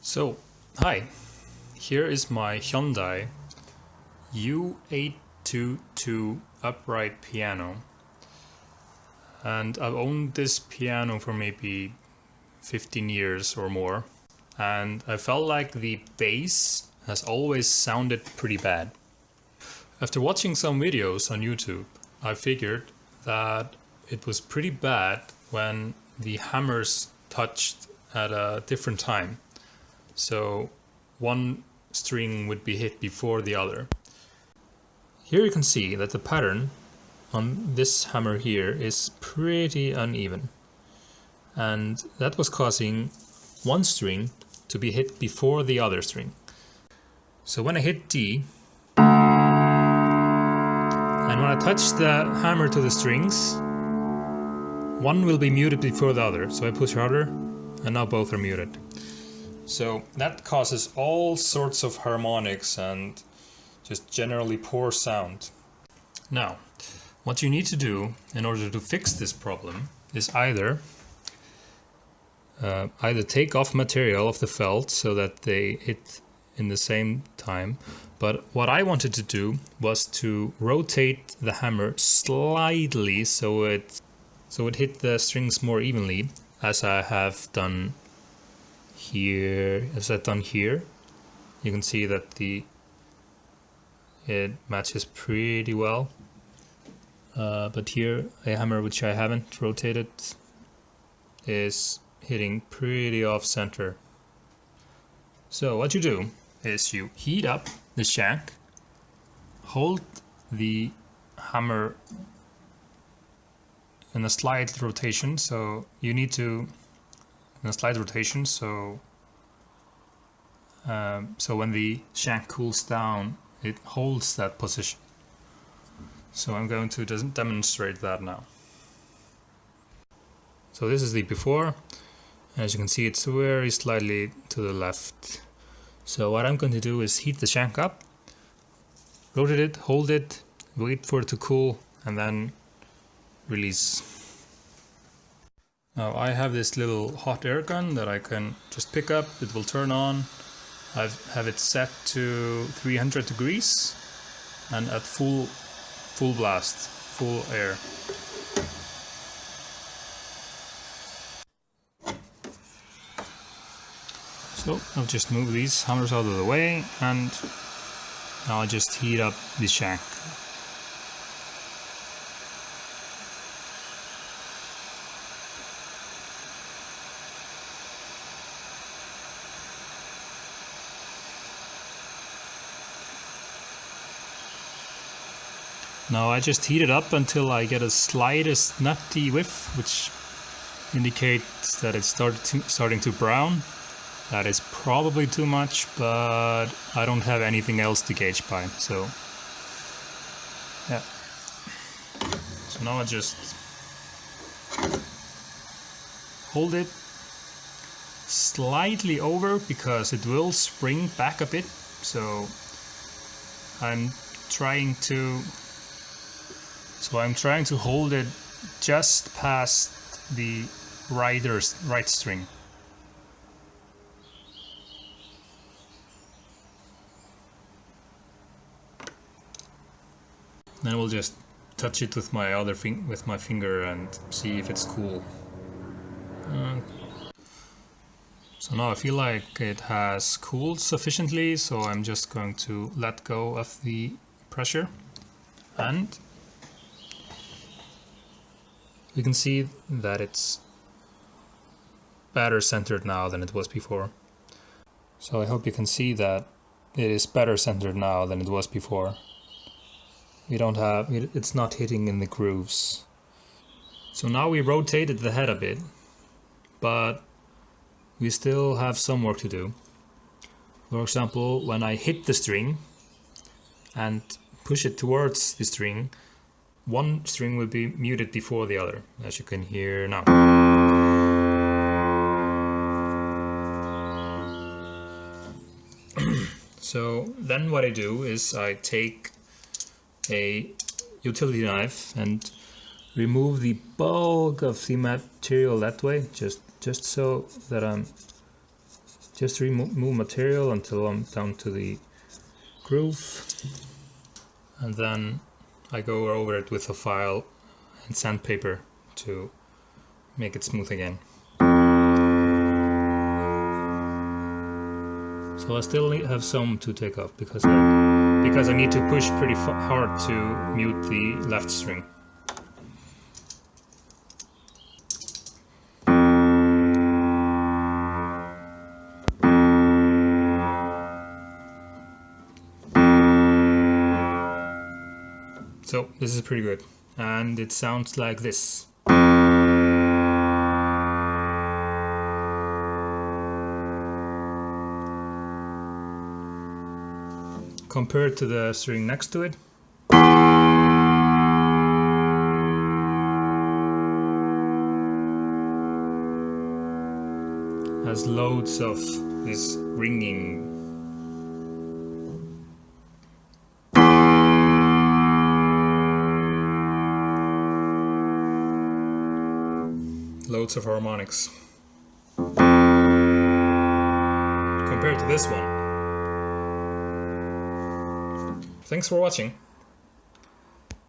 So, hi, here is my Hyundai U822 upright piano, and I've owned this piano for maybe 15 years or more, and I felt like the bass has always sounded pretty bad. After watching some videos on YouTube, I figured that it was pretty bad when the hammers touched at a different time. So one string would be hit before the other. Here you can see that the pattern on this hammer here is pretty uneven, and that was causing one string to be hit before the other string. So when I hit D, and when I touch the hammer to the strings, one will be muted before the other. So I push harder, and now both are muted. So that causes all sorts of harmonics and just generally poor sound. Now, what you need to do in order to fix this problem is either take off material of the felt so that they hit in the same time. But what I wanted to do was to rotate the hammer slightly so it hit the strings more evenly, as I have done here. You can see that it matches pretty well. But here, a hammer which I haven't rotated is hitting pretty off center. So what you do is you heat up the shank, hold the hammer in a slight rotation, so you need to in a slight rotation, so when the shank cools down, it holds that position. So I'm going to demonstrate that now. So this is the before. As you can see, it's very slightly to the left. So what I'm going to do is heat the shank up, rotate it, hold it, wait for it to cool, and then release. Now I have this little hot air gun that I can just pick up. It will turn on. I have it set to 300 degrees and at full blast, full air. So I'll just move these hammers out of the way, and now I'll just heat up the shank. Now I just heat it up until I get a slightest nutty whiff, which indicates that it's starting to brown. That is probably too much, but I don't have anything else to gauge by, so yeah. So now I just hold it slightly over because it will spring back a bit, so I'm trying to hold it just past the right string. Then we'll just touch it with my finger and see if it's cool. So now I feel like it has cooled sufficiently, so I'm just going to let go of the pressure, and we can see that it's better centered now than it was before. So I hope you can see that it is better centered now than it was before. It's not hitting in the grooves. So now we rotated the head a bit, but we still have some work to do. For example, when I hit the string and push it towards the string, one string will be muted before the other, as you can hear now. So then what I do is I take a utility knife and remove the bulk of the material that way, just so that I'm Just remove material until I'm down to the groove, and then I go over it with a file and sandpaper to make it smooth again. So I still have some to take off because I need to push pretty hard to mute the left string. So this is pretty good, and it sounds like this. Compared to the string next to it, has loads of this ringing. Loads of harmonics compared to this one. Thanks for watching.